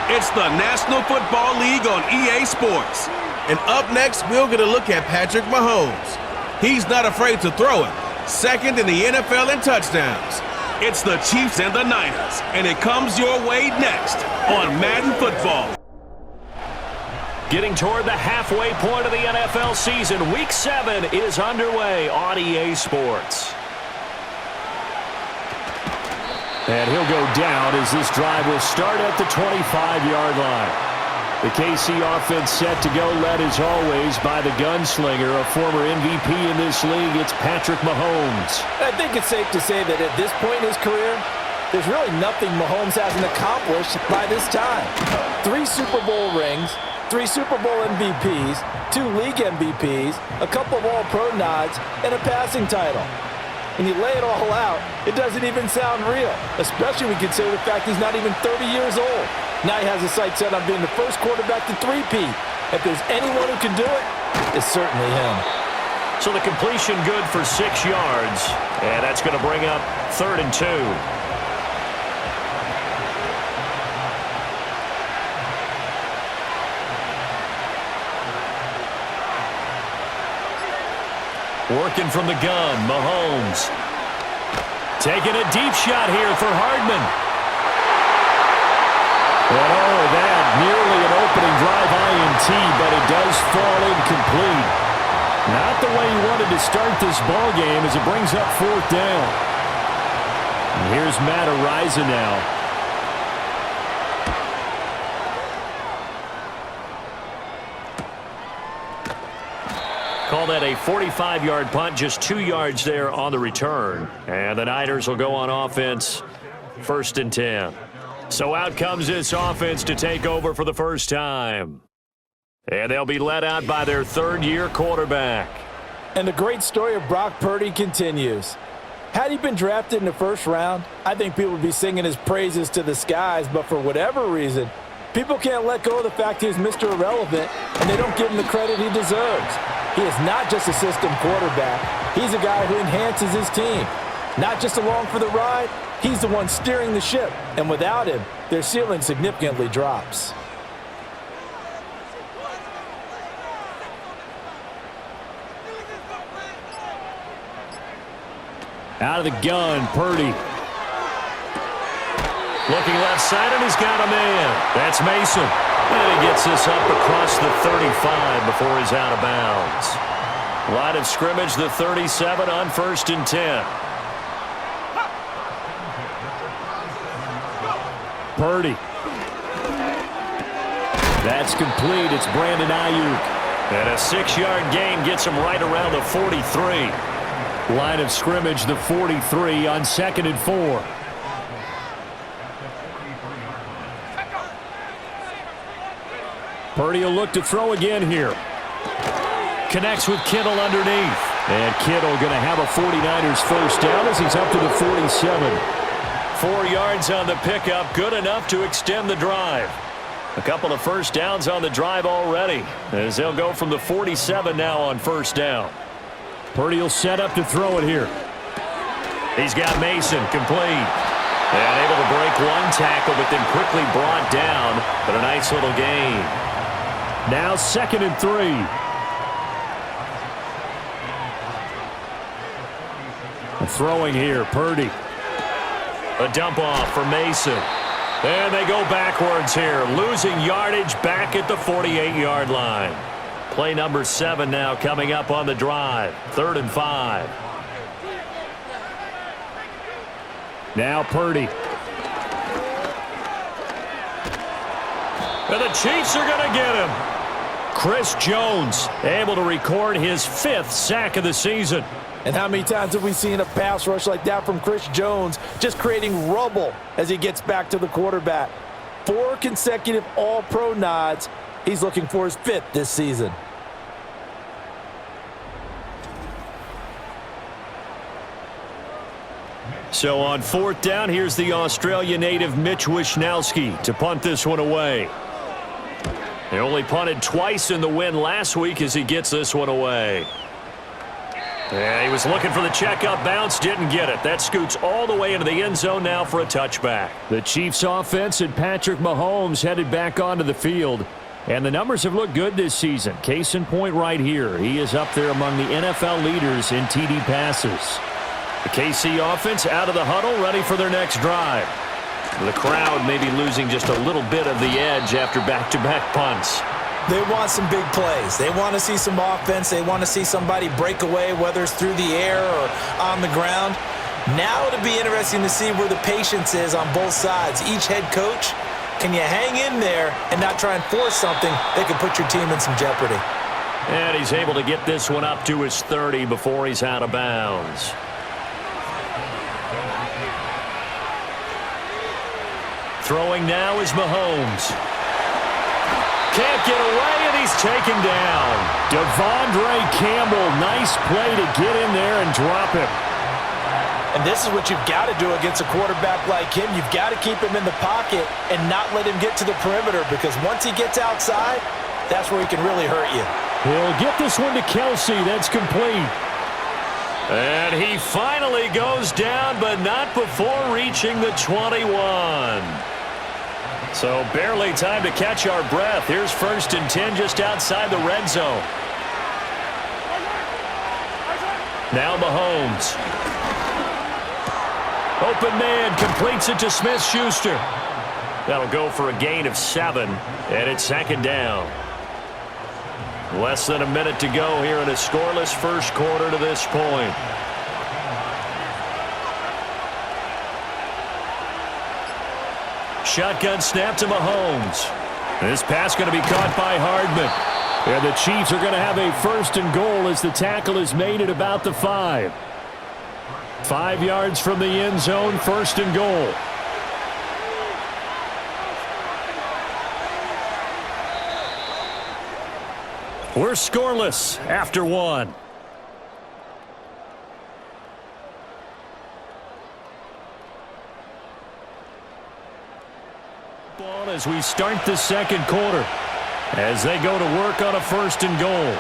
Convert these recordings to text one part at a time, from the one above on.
It's the National Football League on EA Sports. And up next, we'll get a look at Patrick Mahomes. He's not afraid to throw it. Second in the NFL in touchdowns. It's the Chiefs and the Niners, and it comes your way next on Madden Football. Getting toward the halfway point of the NFL season, Week 7 is underway on EA Sports. And he'll go down as this drive will start at the 25-yard line. The KC offense set to go, led as always by the gunslinger, a former MVP in this league. It's Patrick Mahomes. I think it's safe to say that at this point in his career, there's really nothing Mahomes hasn't accomplished by this time. 3 Super Bowl rings, 3 Super Bowl MVPs, 2 league MVPs, a couple of All-Pro nods, and a passing title. When you lay it all out, it doesn't even sound real, especially when you consider the fact he's not even 30 years old. Now he has his sights set on being the first quarterback to three-peat. If there's anyone who can do it, it's certainly him. So the completion good for 6 yards, and that's going to bring up 3rd and 2. Working from the gun, Mahomes. Taking a deep shot here for Hardman. And that nearly an opening drive INT, but it does fall incomplete. Not the way he wanted to start this ball game as it brings up 4th down. And here's Matt Ariza now. Call that a 45-yard punt, just 2 yards there on the return. And the Niners will go on offense, 1st and 10. So out comes this offense to take over for the first time. And they'll be led out by their 3rd-year quarterback. And the great story of Brock Purdy continues. Had he been drafted in the 1st round, I think people would be singing his praises to the skies, but for whatever reason, people can't let go of the fact he's Mr. Irrelevant, and they don't give him the credit he deserves. He is not just a system quarterback. He's a guy who enhances his team. Not just along for the ride, he's the one steering the ship, and without him, their ceiling significantly drops. Out of the gun, Purdy. Looking left side, and he's got a man. That's Mason. And he gets this up across the 35 before he's out of bounds. Line of scrimmage, the 37 on 1st and 10. Purdy. That's complete. It's Brandon Ayuk. And a 6-yard gain gets him right around the 43. Line of scrimmage, the 43 on 2nd and 4. Purdy will look to throw again here. Connects with Kittle underneath. And Kittle going to have a 49ers first down as he's up to the 47. 4 yards on the pickup, good enough to extend the drive. A couple of first downs on the drive already, as they'll go from the 47 now on 1st down. Purdy will set up to throw it here. He's got Mason complete. And able to break 1 tackle, but then quickly brought down. But a nice little gain. Now 2nd and 3. Throwing here, Purdy. A dump off for Mason. And they go backwards here, losing yardage back at the 48-yard line. Play number 7 now coming up on the drive. 3rd and 5. Now Purdy. And the Chiefs are going to get him. Chris Jones able to record his 5th sack of the season. And how many times have we seen a pass rush like that from Chris Jones, just creating rubble as he gets back to the quarterback? 4 consecutive All-Pro nods. He's looking for his 5th this season. So on 4th down, here's the Australia native Mitch Wishnowsky to punt this one away. He only punted twice in the win last week as he gets this one away. Yeah, he was looking for the checkup bounce, didn't get it. That scoots all the way into the end zone now for a touchback. The Chiefs offense and Patrick Mahomes headed back onto the field. And the numbers have looked good this season. Case in point right here. He is up there among the NFL leaders in TD passes. The KC offense out of the huddle, ready for their next drive. The crowd may be losing just a little bit of the edge after back-to-back punts. They want some big plays. They want to see some offense. They want to see somebody break away, whether it's through the air or on the ground. Now it'll be interesting to see where the patience is on both sides. Each head coach, can you hang in there and not try and force something that could put your team in some jeopardy? And he's able to get this one up to his 30 before he's out of bounds. Throwing now is Mahomes. Can't get away, and he's taken down. Devondre Campbell, nice play to get in there and drop him. And this is what you've got to do against a quarterback like him. You've got to keep him in the pocket and not let him get to the perimeter, because once he gets outside, that's where he can really hurt you. He'll get this one to Kelsey. That's complete. And he finally goes down, but not before reaching the 21. So barely time to catch our breath. Here's 1st and 10 just outside the red zone. Now Mahomes. Open man, completes it to Smith-Schuster. That'll go for a gain of 7, and it's 2nd down. Less than a minute to go here in a scoreless first quarter to this point. Shotgun snap to Mahomes. This pass going to be caught by Hardman. And the Chiefs are going to have a 1st and goal as the tackle is made at about the 5. 5 yards from the end zone, 1st and goal. We're scoreless after 1. Ball as we start the second quarter, as they go to work on a 1st and goal.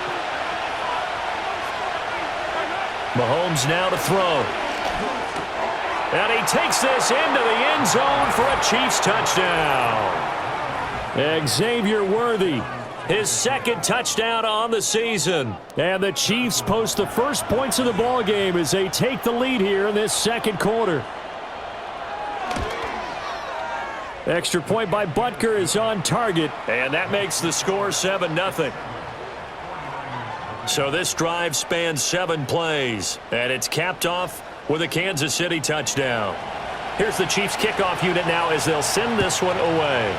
Mahomes now to throw. And he takes this into the end zone for a Chiefs touchdown. Xavier Worthy, his 2nd touchdown on the season. And the Chiefs post the first points of the ball game as they take the lead here in this second quarter. Extra point by Butker is on target, and that makes the score 7-0. So this drive spans 7 plays, and it's capped off with a Kansas City touchdown. Here's the Chiefs kickoff unit now as they'll send this one away.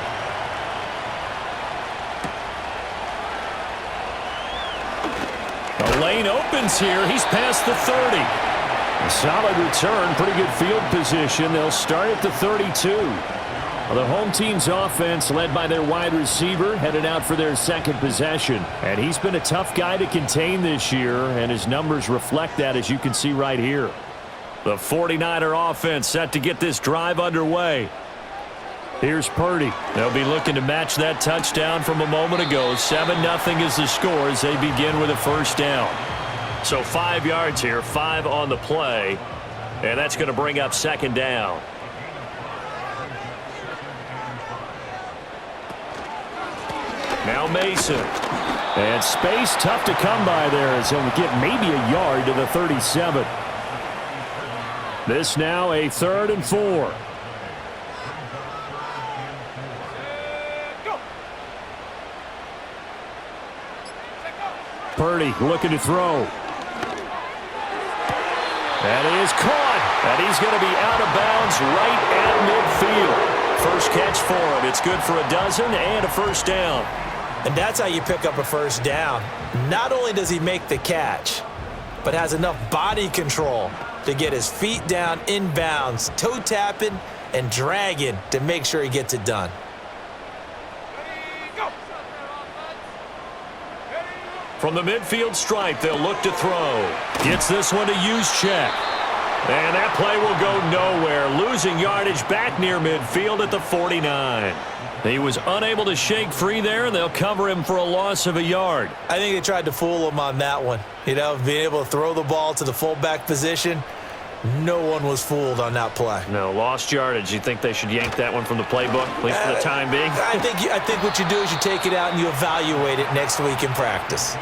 The lane opens here. He's past the 30. A solid return, pretty good field position. They'll start at the 32. The home team's offense, led by their wide receiver, headed out for their 2nd possession. And he's been a tough guy to contain this year, and his numbers reflect that, as you can see right here. The 49er offense set to get this drive underway. Here's Purdy. They'll be looking to match that touchdown from a moment ago. 7-0 is the score as they begin with a 1st down. So 5 yards here, 5 on the play, and that's going to bring up 2nd down. Now Mason. And space tough to come by there as he'll get maybe a yard to the 37. This now a 3rd and 4. Purdy looking to throw. That is caught. And he's going to be out of bounds right at midfield. First catch for him. It's good for a dozen and a 1st down. And that's how you pick up a 1st down. Not only does he make the catch, but has enough body control to get his feet down inbounds, toe tapping and dragging to make sure he gets it done. From the midfield stripe, they'll look to throw. Gets this one to Juszczyk. And that play will go nowhere, losing yardage back near midfield at the 49. He was unable to shake free there, and they'll cover him for a loss of a yard. I think they tried to fool him on that one. You know, being able to throw the ball to the fullback position. No one was fooled on that play. No, lost yardage. You think they should yank that one from the playbook, at least for the time being? I think what you do is you take it out and you evaluate it next week in practice.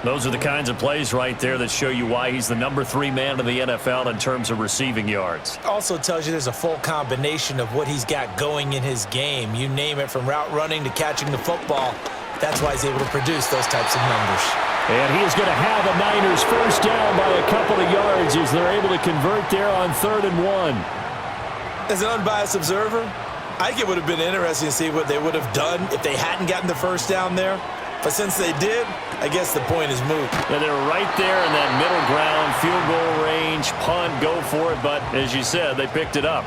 Those are the kinds of plays right there that show you why he's the number 3 man in the NFL in terms of receiving yards. Also tells you there's a full combination of what he's got going in his game. You name it, from route running to catching the football. That's why he's able to produce those types of numbers. And he is going to have a Niners first down by a couple of yards as they're able to convert there on 3rd and 1. As an unbiased observer, I think it would have been interesting to see what they would have done if they hadn't gotten the first down there. But since they did, I guess the point is moot. And they're right there in that middle ground, field goal range, punt, go for it. But as you said, they picked it up.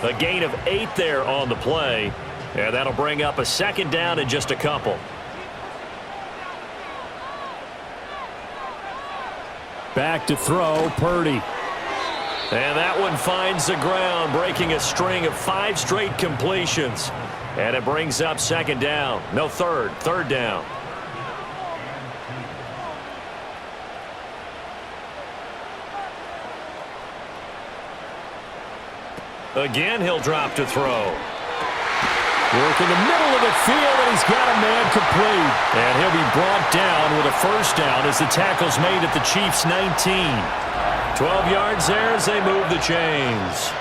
A gain of 8 there on the play. And that'll bring up a 2nd down in just a couple. Back to throw, Purdy. And that one finds the ground, breaking a string of 5 straight completions. And it brings up 2nd down. No, 3rd down. Again, he'll drop to throw. Work in the middle of the field, and he's got a man complete. And he'll be brought down with a first down as the tackle's made at the Chiefs' 19. 12 yards there as they move the chains.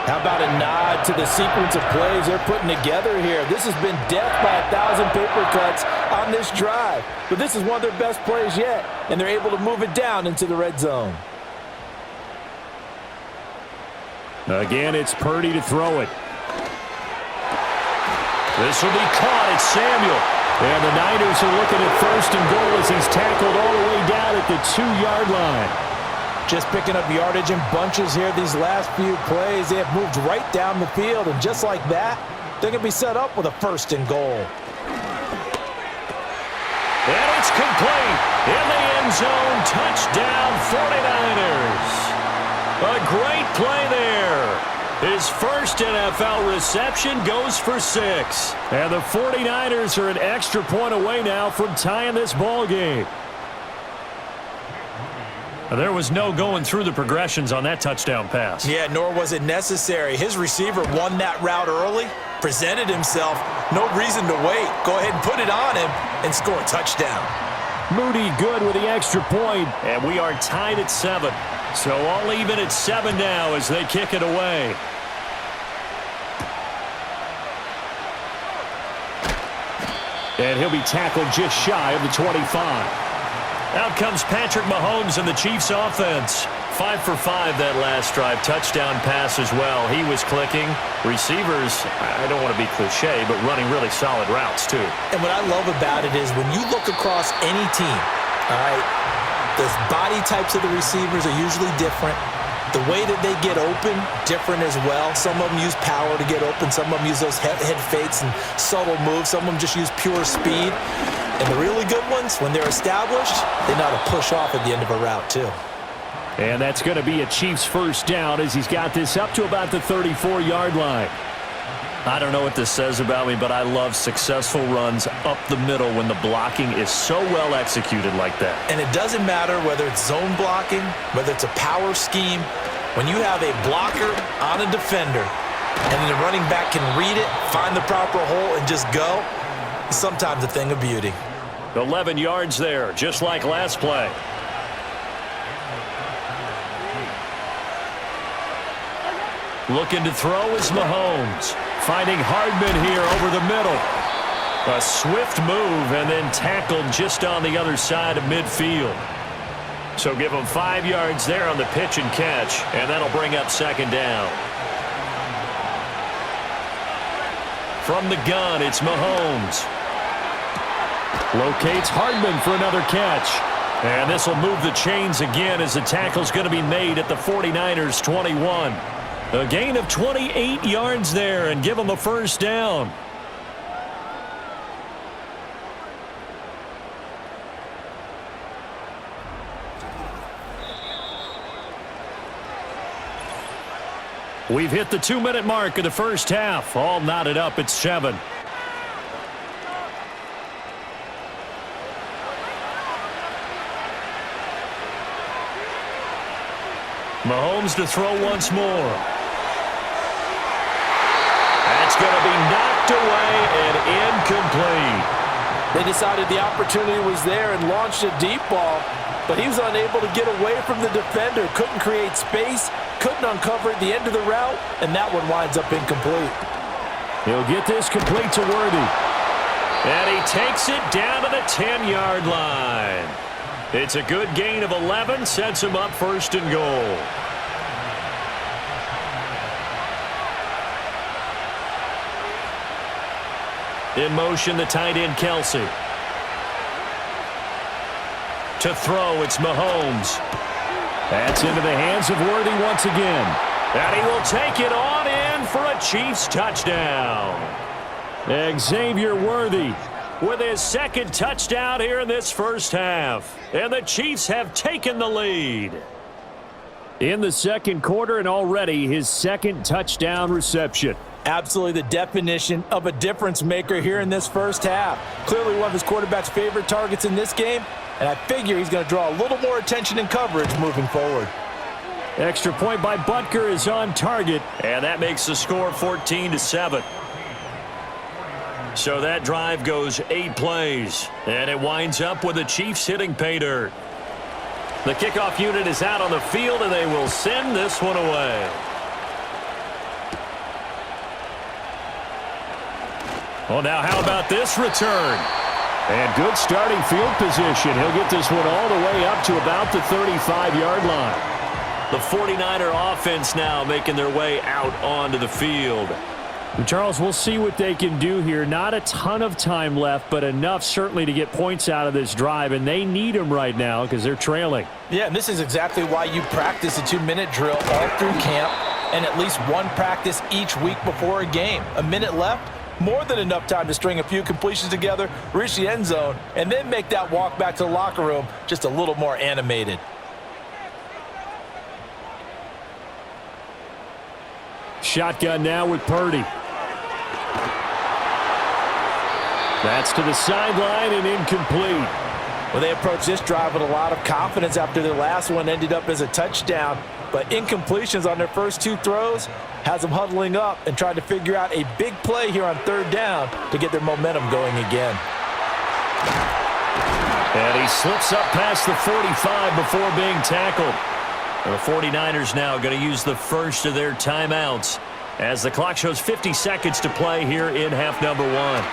How about a nod to the sequence of plays they're putting together here? This has been death by 1,000 paper cuts on this drive. But this is one of their best plays yet, and they're able to move it down into the red zone. Again, it's Purdy to throw it. This will be caught. It's Samuel. And the Niners are looking at 1st and goal as he's tackled all the way down at the 2-yard line. Just picking up yardage in bunches here these last few plays. They have moved right down the field, and just like that, they're going to be set up with a 1st and goal. And it's complete. In the end zone, touchdown 49ers. A great play there. His first NFL reception goes for 6. And the 49ers are an extra point away now from tying this ball game. There was no going through the progressions on that touchdown pass. Yeah, nor was it necessary. His receiver won that route early, presented himself. No reason to wait. Go ahead and put it on him and score a touchdown. Moody good with the extra point, and we are tied at 7. So all even at 7 now as they kick it away. And he'll be tackled just shy of the 25. Out comes Patrick Mahomes and the Chiefs offense. 5 for 5 that last drive. Touchdown pass as well. He was clicking. Receivers, I don't want to be cliche, but running really solid routes too. And what I love about it is when you look across any team, all right, the body types of the receivers are usually different. The way that they get open, different as well. Some of them use power to get open. Some of them use those head fakes and subtle moves. Some of them just use pure speed. And the really good ones, when they're established, they know how to push off at the end of a route too. And that's going to be a Chiefs first down as he's got this up to about the 34-yard line. I don't know what this says about me, but I love successful runs up the middle when the blocking is so well executed like that. And it doesn't matter whether it's zone blocking, whether it's a power scheme. When you have a blocker on a defender and the running back can read it, find the proper hole, and just go, it's sometimes a thing of beauty. 11 yards there, just like last play. Looking to throw is Mahomes. Finding Hardman here over the middle. A swift move and then tackled just on the other side of midfield. So give him 5 yards there on the pitch and catch, and that'll bring up 2nd down. From the gun, it's Mahomes. Locates Hardman for another catch. And this will move the chains again as the tackle's going to be made at the 49ers' 21. A gain of 28 yards there and give them a first down. We've hit the 2-minute mark of the first half. All knotted up at 7. Mahomes to throw once more. That's going to be knocked away and incomplete. They decided the opportunity was there and launched a deep ball, but he was unable to get away from the defender. Couldn't create space, couldn't uncover at the end of the route, and that one winds up incomplete. He'll get this complete to Worthy. And he takes it down to the 10-yard line. It's a good gain of 11, sets him up 1st and goal. In motion, the tight end, Kelsey. To throw, it's Mahomes. That's into the hands of Worthy once again. And he will take it on in for a Chiefs touchdown. Xavier Worthy with his 2nd touchdown here in this first half. And the Chiefs have taken the lead. In the 2nd quarter, and already his 2nd touchdown reception. Absolutely the definition of a difference maker here in this first half. Clearly one of his quarterback's favorite targets in this game, and I figure he's going to draw a little more attention and coverage moving forward. Extra point by Butker is on target, and that makes the score 14-7. So that drive goes 8 plays, and it winds up with the Chiefs hitting pay dirt. The kickoff unit is out on the field, and they will send this one away. Well, now how about this return? And good starting field position. He'll get this one all the way up to about the 35-yard line. The 49er offense now making their way out onto the field. And Charles, we'll see what they can do here. Not a ton of time left, but enough certainly to get points out of this drive, and they need them right now because they're trailing. Yeah, and this is exactly why you practice a 2-minute drill all through camp and at least one practice each week before a game. A minute left, more than enough time to string a few completions together, reach the end zone, and then make that walk back to the locker room just a little more animated. Shotgun now with Purdy. That's to the sideline and incomplete. Well, they approached this drive with a lot of confidence after their last one ended up as a touchdown. But incompletions on their first 2 throws has them huddling up and trying to figure out a big play here on 3rd down to get their momentum going again. And he slips up past the 45 before being tackled. The 49ers now going to use the first of their timeouts as the clock shows 50 seconds to play here in half number 1.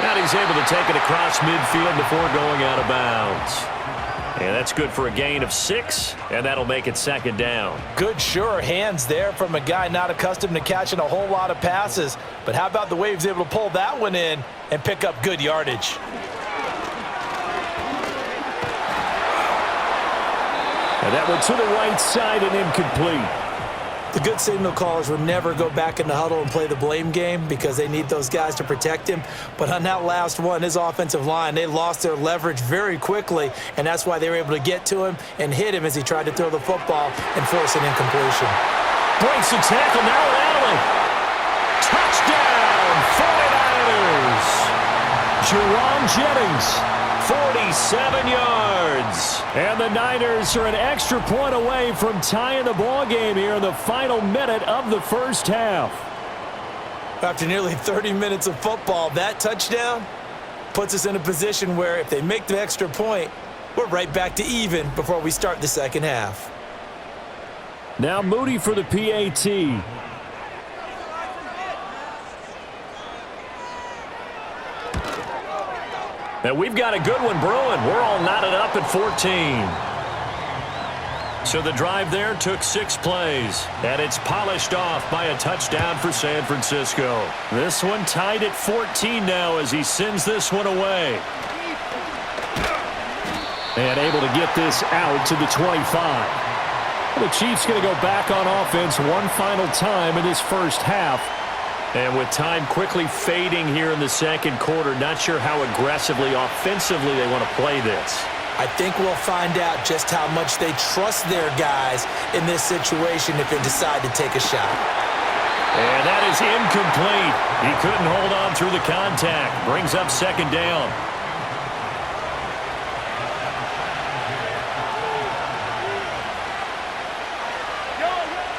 And he's able to take it across midfield before going out of bounds. And that's good for a gain of 6, and that'll make it 2nd down. Good, sure hands there from a guy not accustomed to catching a whole lot of passes. But how about the way he was able to pull that one in and pick up good yardage? And that one to the right side and incomplete. The good signal callers would never go back in the huddle and play the blame game because they need those guys to protect him. But on that last one, his offensive line, they lost their leverage very quickly, and that's why they were able to get to him and hit him as he tried to throw the football and force an incompletion. Breaks the tackle, now Allen. Touchdown, 49ers. Jerome Jennings. 47 yards. And the Niners are an extra point away from tying the ball game here in the final minute of the first half. After nearly 30 minutes of football, that touchdown puts us in a position where if they make the extra point, we're right back to even before we start the second half. Now Moody for the PAT. And we've got a good one brewing. We're all knotted up at 14. So the drive there took 6 plays, and it's polished off by a touchdown for San Francisco. This one tied at 14 now as he sends this one away. And able to get this out to the 25. The Chiefs going to go back on offense one final time in this first half. And with time quickly fading here in the second quarter, not sure how aggressively, offensively they want to play this. I think we'll find out just how much they trust their guys in this situation if they decide to take a shot. And that is incomplete. He couldn't hold on through the contact. Brings up second down.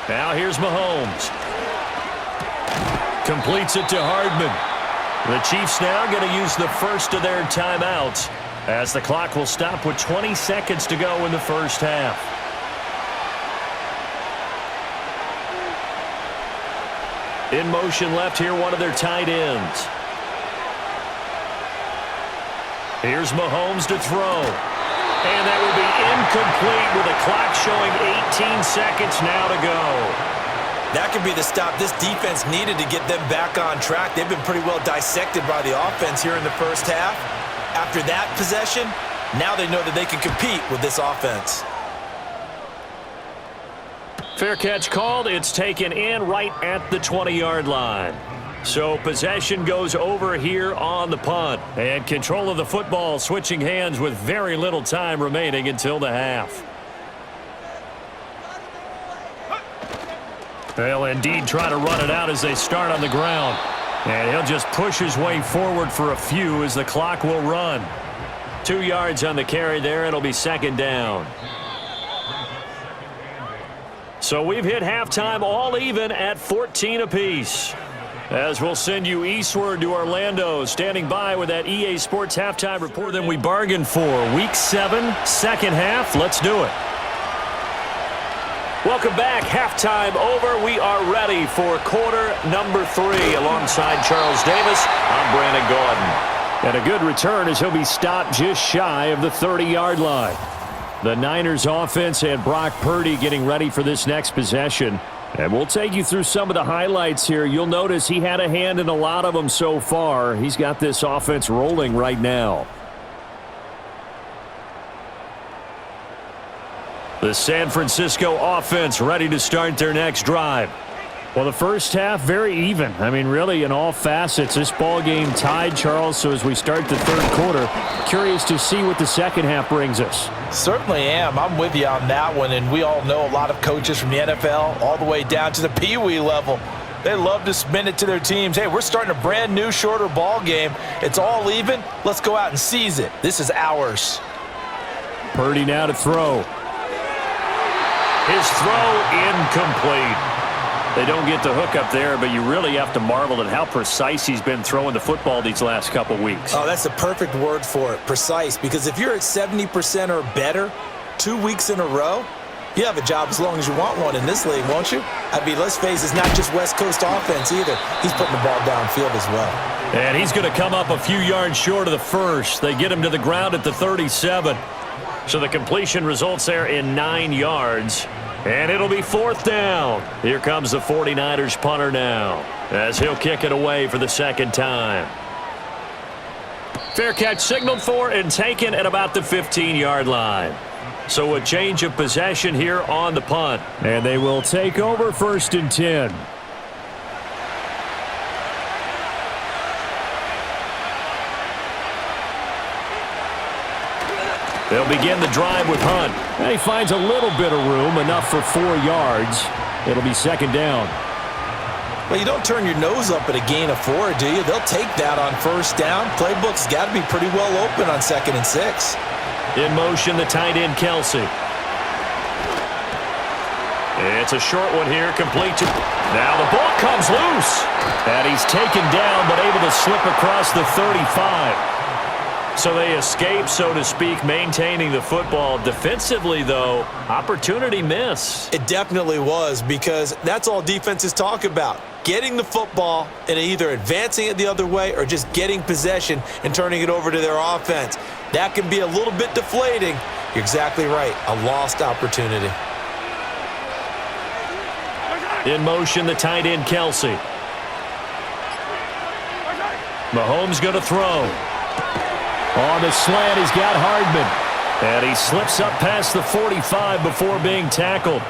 Now here's Mahomes. Completes it to Hardman. The Chiefs now going to use the first of their timeouts as the clock will stop with 20 seconds to go in the first half. In motion left here, one of their tight ends. Here's Mahomes to throw. And that will be incomplete with the clock showing 18 seconds now to go. That could be the stop this defense needed to get them back on track. They've been pretty well dissected by the offense here in the first half. After that possession, now they know that they can compete with this offense. Fair catch called. It's taken in right at the 20-yard line. So possession goes over here on the punt. And control of the football switching hands with very little time remaining until the half. They'll indeed try to run it out as they start on the ground. And he'll just push his way forward for a few as the clock will run. 2 yards on the carry there. It'll be second down. So we've hit halftime all even at 14 apiece. As we'll send you eastward to Orlando, standing by with that EA Sports halftime report that we bargained for. Week 7, second half. Let's do it. Welcome back. Halftime over. We are ready for quarter number 3. Alongside Charles Davis, I'm Brandon Gordon. And a good return as he'll be stopped just shy of the 30-yard line. The Niners offense and Brock Purdy getting ready for this next possession. And we'll take you through some of the highlights here. You'll notice he had a hand in a lot of them so far. He's got this offense rolling right now. The San Francisco offense ready to start their next drive. Well, the first half, very even. I mean, really, in all facets, this ball game tied, Charles. So as we start the third quarter, curious to see what the second half brings us. Certainly am. I'm with you on that one. And we all know a lot of coaches from the NFL all the way down to the Pee Wee level. They love to spin it to their teams. Hey, we're starting a brand new, shorter ball game. It's all even. Let's go out and seize it. This is ours. Purdy now to throw. His throw incomplete. They don't get the hook up there, but you really have to marvel at how precise he's been throwing the football these last couple weeks. Oh, that's the perfect word for it, precise. Because if you're at 70% or better 2 weeks in a row, you have a job as long as you want one in this league, won't you? I mean, let's face it, it's not just West Coast offense either. He's putting the ball downfield as well. And he's going to come up a few yards short of the first. They get him to the ground at the 37. So the completion results there in 9 yards. And it'll be fourth down. Here comes the 49ers punter now as he'll kick it away for the second time. Fair catch signaled for and taken at about the 15-yard line. So a change of possession here on the punt. And they will take over first and 10. They'll begin the drive with Hunt. And he finds a little bit of room, enough for 4 yards. It'll be second down. Well, you don't turn your nose up at a gain of 4, do you? They'll take that on first down. Playbook's got to be pretty well open on 2nd and 6. In motion, the tight end, Kelsey. It's a short one here, complete to... Now the ball comes loose. And he's taken down, but able to slip across the 35. So they escape, so to speak, maintaining the football. Defensively, though, opportunity miss. It definitely was, because that's all defenses talk about. Getting the football and either advancing it the other way or just getting possession and turning it over to their offense. That can be a little bit deflating. You're exactly right. A lost opportunity. In motion, the tight end, Kelsey. Mahomes going to throw. On the slant, he's got Hardman. And he slips up past the 45 before being tackled.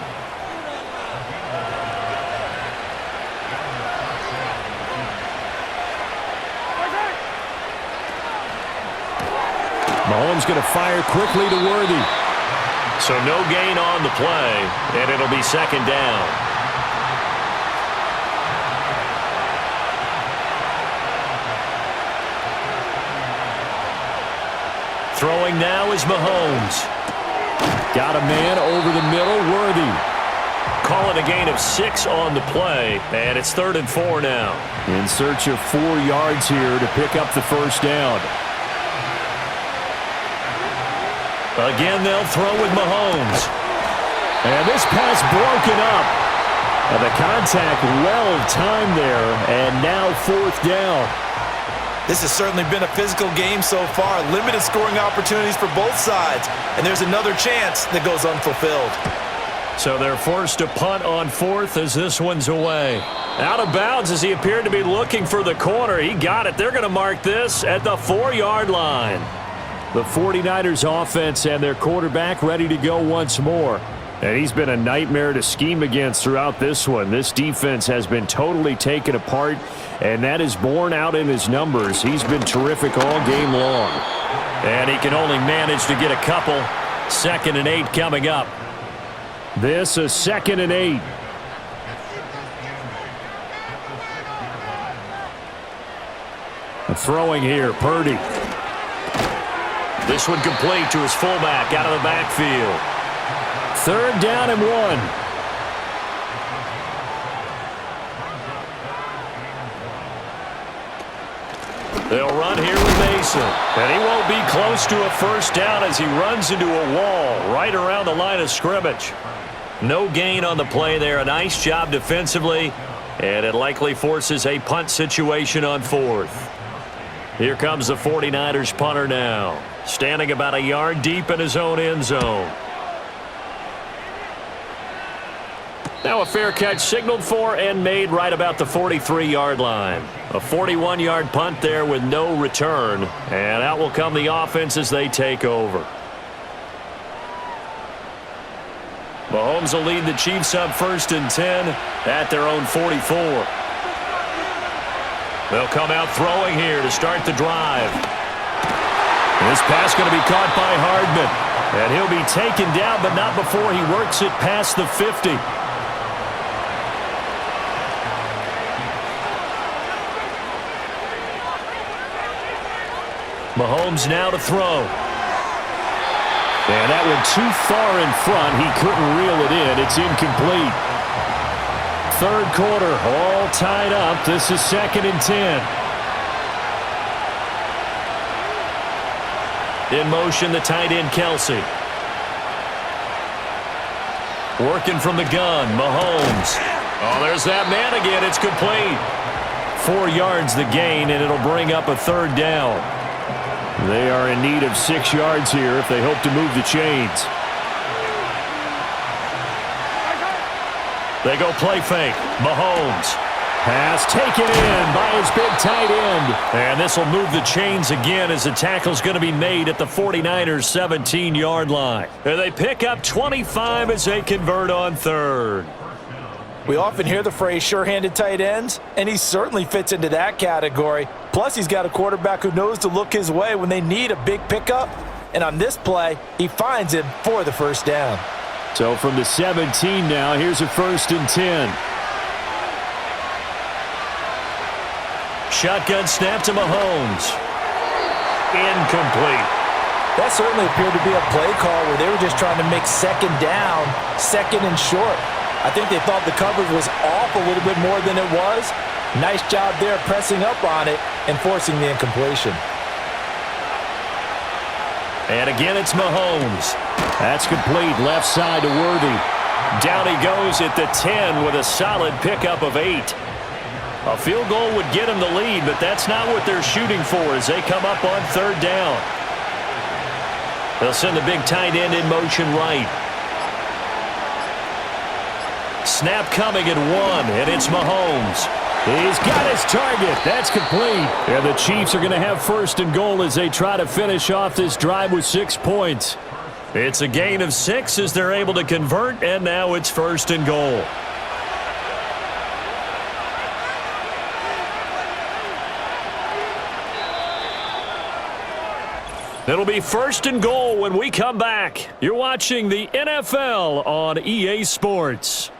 Mahomes going to fire quickly to Worthy. So no gain on the play, and it'll be second down. Throwing now is Mahomes. Got a man over the middle, Worthy. Call it a gain of 6 on the play, and it's 3rd and 4 now. In search of 4 yards here to pick up the first down. Again, they'll throw with Mahomes. And this pass broken up. And the contact well-timed there, and now 4th down. This has certainly been a physical game so far. Limited scoring opportunities for both sides. And there's another chance that goes unfulfilled. So they're forced to punt on 4th as this one's away. Out of bounds as he appeared to be looking for the corner. He got it. They're going to mark this at the 4-yard line. The 49ers offense and their quarterback ready to go once more. And he's been a nightmare to scheme against throughout this one. This defense has been totally taken apart, and that is borne out in his numbers. He's been terrific all game long. And he can only manage to get a couple. 2nd and 8 coming up. This is 2nd and 8. Throwing here, Purdy. This one complete to his fullback out of the backfield. 3rd down and 1. They'll run here with Mason. And he won't be close to a first down as he runs into a wall right around the line of scrimmage. No gain on the play there. A nice job defensively. And it likely forces a punt situation on 4th. Here comes the 49ers punter now. Standing about a yard deep in his own end zone. Now a fair catch signaled for and made right about the 43-yard line. A 41-yard punt there with no return. And out will come the offense as they take over. Mahomes will lead the Chiefs up 1st and 10 at their own 44. They'll come out throwing here to start the drive. This pass going to be caught by Hardman. And he'll be taken down, but not before he works it past the 50. Mahomes now to throw. And that one too far in front. He couldn't reel it in. It's incomplete. 3rd quarter, all tied up. This is 2nd and 10. In motion, the tight end, Kelsey. Working from the gun, Mahomes. Oh, there's that man again. It's complete. 4 yards the gain, and it'll bring up a 3rd down. They are in need of 6 yards here if they hope to move the chains. They go play fake. Mahomes. Pass taken in by his big tight end. And this will move the chains again as the tackle's going to be made at the 49ers' 17-yard line. And they pick up 25 as they convert on 3rd. We often hear the phrase sure-handed tight ends, and he certainly fits into that category. Plus, he's got a quarterback who knows to look his way when they need a big pickup. And on this play, he finds him for the first down. So from the 17 now, here's a 1st and 10. Shotgun snap to Mahomes. Incomplete. That certainly appeared to be a play call where they were just trying to make 2nd down, 2nd and short. I think they thought the coverage was off a little bit more than it was. Nice job there pressing up on it and forcing the incompletion. And again, it's Mahomes. That's complete. Left side to Worthy. Down he goes at the 10 with a solid pickup of 8. A field goal would get him the lead, but that's not what they're shooting for as they come up on 3rd down. They'll send the big tight end in motion right. Snap coming at 1, and it's Mahomes. He's got his target. That's complete. And the Chiefs are going to have 1st and goal as they try to finish off this drive with 6 points. It's a gain of 6 as they're able to convert, and now it's 1st and goal. It'll be 1st and goal when we come back. You're watching the NFL on EA Sports.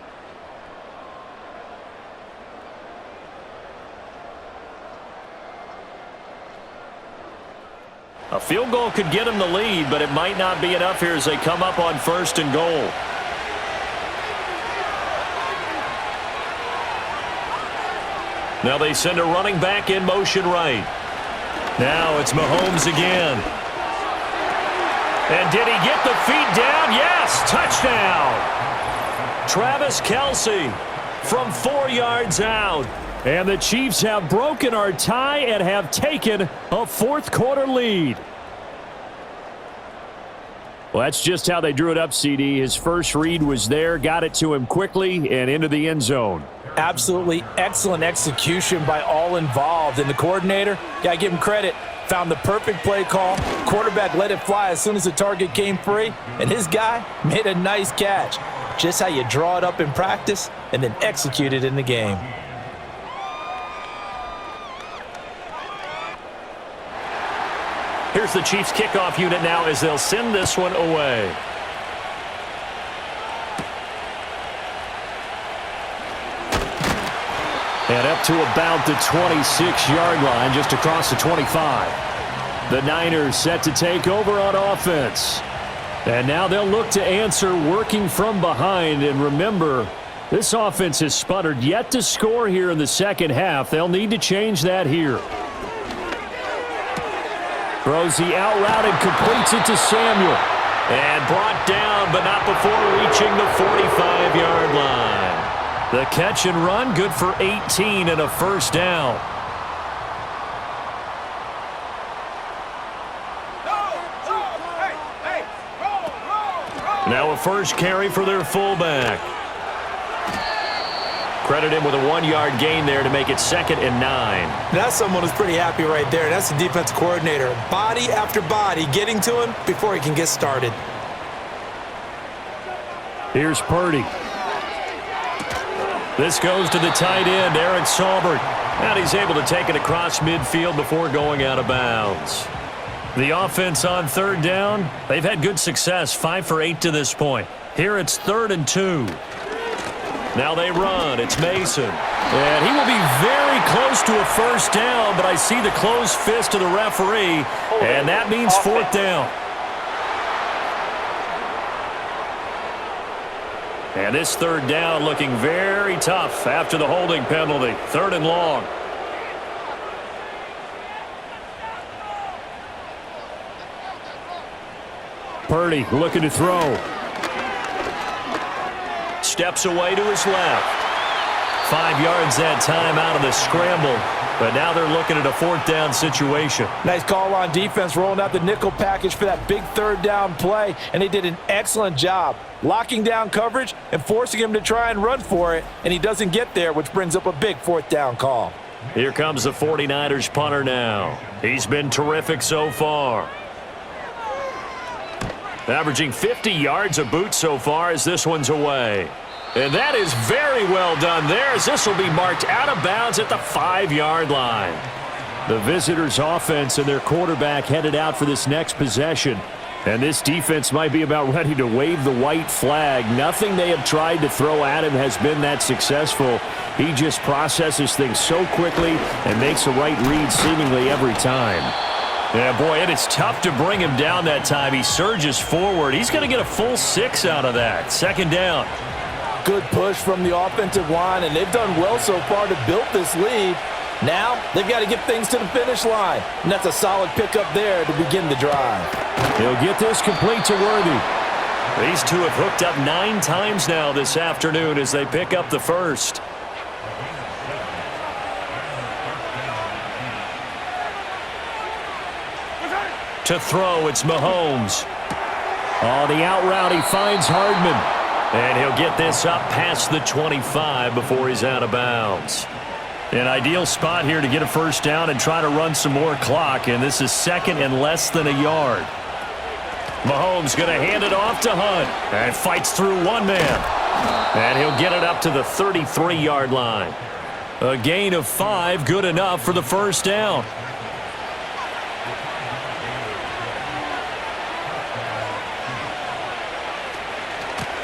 A field goal could get them the lead, but it might not be enough here as they come up on 1st and goal. Now they send a running back in motion right. Now it's Mahomes again. And did he get the feet down? Yes, touchdown. Travis Kelce from 4 yards out. And the Chiefs have broken our tie and have taken a 4th quarter lead. Well, that's just how they drew it up, CD. His first read was there, got it to him quickly and into the end zone. Absolutely excellent execution by all involved. And the coordinator, got to give him credit, found the perfect play call. Quarterback let it fly as soon as the target came free. And his guy made a nice catch. Just how you draw it up in practice and then execute it in the game. Here's the Chiefs kickoff unit now as they'll send this one away. And up to about the 26-yard line, just across the 25. The Niners set to take over on offense. And now they'll look to answer working from behind. And remember, this offense has sputtered yet to score here in the second half. They'll need to change that here. Throws the out route and completes it to Samuel. And brought down, but not before reaching the 45-yard line. The catch and run, good for 18 and a first down. Now a first carry for their fullback. Credit him with a 1-yard gain there to make it 2nd and 9. That's someone who's pretty happy right there. That's the defense coordinator. Body after body getting to him before he can get started. Here's Purdy. This goes to the tight end, Eric Saubert. And he's able to take it across midfield before going out of bounds. The offense on 3rd down, they've had good success, 5 for 8 to this point. Here it's 3rd and 2. Now they run. It's Mason. And he will be very close to a first down, but I see the closed fist of the referee, and that means 4th down. And this 3rd down looking very tough after the holding penalty. 3rd and long. Purdy looking to throw. Steps away to his left. 5 yards that time out of the scramble. But now they're looking at a 4th down situation. Nice call on defense, rolling out the nickel package for that big 3rd down play. And they did an excellent job locking down coverage and forcing him to try and run for it. And he doesn't get there, which brings up a big 4th down call. Here comes the 49ers punter now. He's been terrific so far. Averaging 50 yards a boot so far as this one's away. And that is very well done there as this will be marked out of bounds at the 5-yard line. The visitors' offense and their quarterback headed out for this next possession. And this defense might be about ready to wave the white flag. Nothing they have tried to throw at him has been that successful. He just processes things so quickly and makes the right read seemingly every time. Yeah, boy, it is tough to bring him down that time. He surges forward. He's going to get a full 6 out of that. 2nd down. Good push from the offensive line, and they've done well so far to build this lead. Now, they've got to get things to the finish line, and that's a solid pickup there to begin the drive. He'll get this complete to Worthy. These two have hooked up 9 times now this afternoon as they pick up the first. To throw, it's Mahomes. On the out route, he finds Hardman. And he'll get this up past the 25 before he's out of bounds. An ideal spot here to get a first down and try to run some more clock. And this is 2nd and less than a yard. Mahomes going to hand it off to Hunt. And fights through one man. And he'll get it up to the 33-yard line. A gain of 5, good enough for the first down.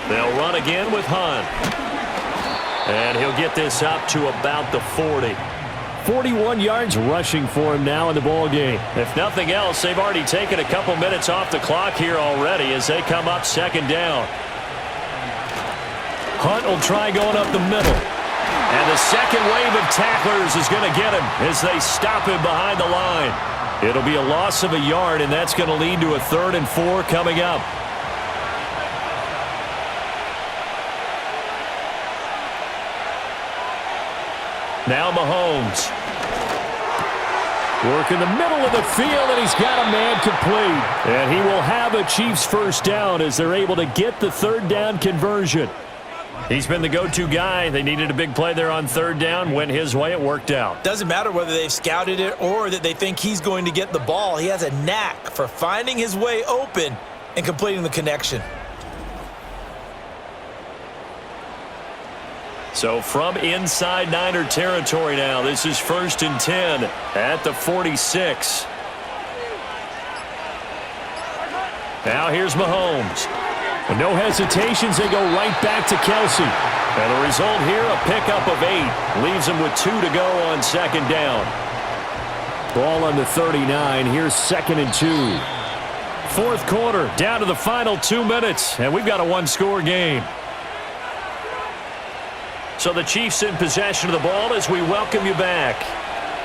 They'll run again with Hunt. And he'll get this up to about the 40. 41 yards rushing for him now in the ball game. If nothing else, they've already taken a couple minutes off the clock here already as they come up second down. Hunt will try going up the middle. And the second wave of tacklers is going to get him as they stop him behind the line. It'll be a loss of a yard, and that's going to lead to a 3rd and 4 coming up. Now Mahomes. Work in the middle of the field, and he's got a man complete. And he will have a Chiefs first down as they're able to get the 3rd down conversion. He's been the go-to guy. They needed a big play there on 3rd down. Went his way. It worked out. Doesn't matter whether they've scouted it or that they think he's going to get the ball. He has a knack for finding his way open and completing the connection. So from inside Niner territory now, this is 1st and 10 at the 46. Now here's Mahomes. And no hesitations, they go right back to Kelsey. And the result here, a pickup of 8. Leaves him with 2 to go on 2nd down. Ball on the 39. Here's 2nd and 2. 4th quarter, down to the final 2 minutes, and we've got a one-score game. So the Chiefs in possession of the ball as we welcome you back.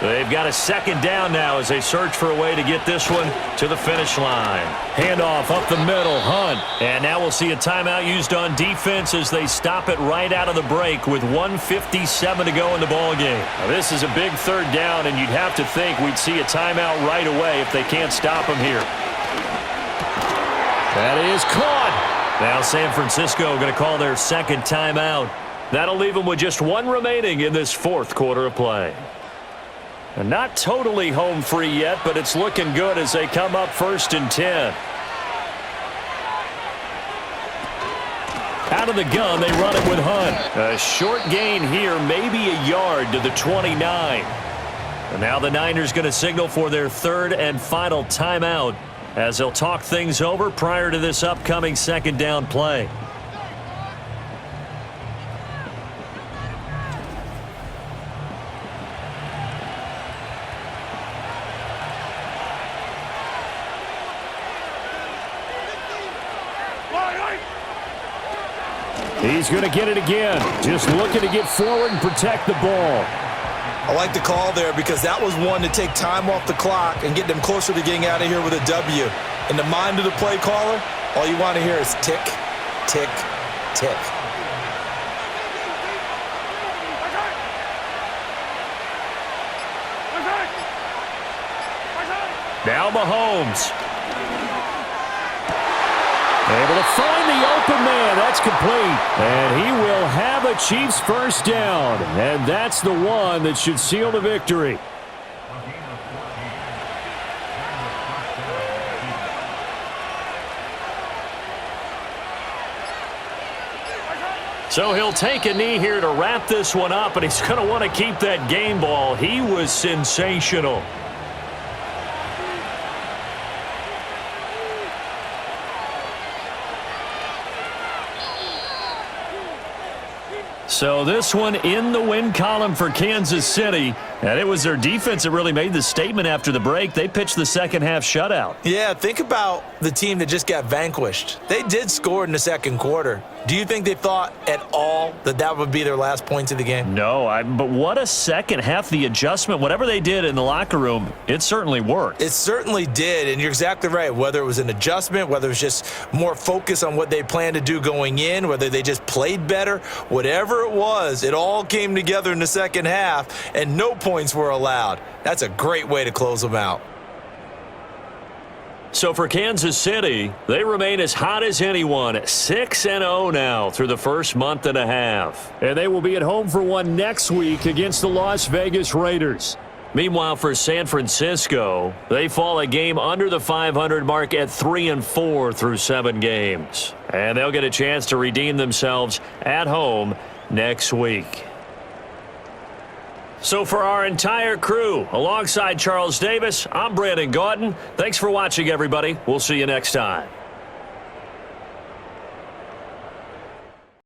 They've got a 2nd down now as they search for a way to get this one to the finish line. Handoff up the middle, Hunt. And now we'll see a timeout used on defense as they stop it right out of the break with 1:57 to go in the ballgame. Now this is a big 3rd down, and you'd have to think we'd see a timeout right away if they can't stop him here. That is caught. Now San Francisco going to call their 2nd timeout. That'll leave them with just 1 remaining in this 4th quarter of play. And not totally home free yet, but it's looking good as they come up 1st and 10. Out of the gun, they run it with Hunt. A short gain here, maybe a yard to the 29. And now the Niners going to signal for their 3rd and final timeout as they'll talk things over prior to this upcoming 2nd down play. He's going to get it again. Just looking to get forward and protect the ball. I like the call there because that was one to take time off the clock and get them closer to getting out of here with a W. In the mind of the play caller, all you want to hear is tick, tick, tick. Now Mahomes. Able to find the open man. That's complete. And he will have a Chiefs first down. And that's the one that should seal the victory. So he'll take a knee here to wrap this one up, and he's going to want to keep that game ball. He was sensational. So this one in the win column for Kansas City. And it was their defense that really made the statement after the break. They pitched the second half shutout. Yeah, think about the team that just got vanquished. They did score in the 2nd quarter. Do you think they thought at all that that would be their last points of the game? No, but what a second half. The adjustment, whatever they did in the locker room, it certainly worked. It certainly did, and you're exactly right. Whether it was an adjustment, whether it was just more focus on what they planned to do going in, whether they just played better, whatever it was, it all came together in the second half, and no points were allowed. That's a great way to close them out. So for Kansas City, they remain as hot as anyone, 6-0 now through the first month and a half. And they will be at home for one next week against the Las Vegas Raiders. Meanwhile, for San Francisco, they fall a game under the 500 mark at 3-4 through 7 games. And they'll get a chance to redeem themselves at home next week. So for our entire crew, alongside Charles Davis, I'm Brandon Gaudin. Thanks for watching, everybody. We'll see you next time.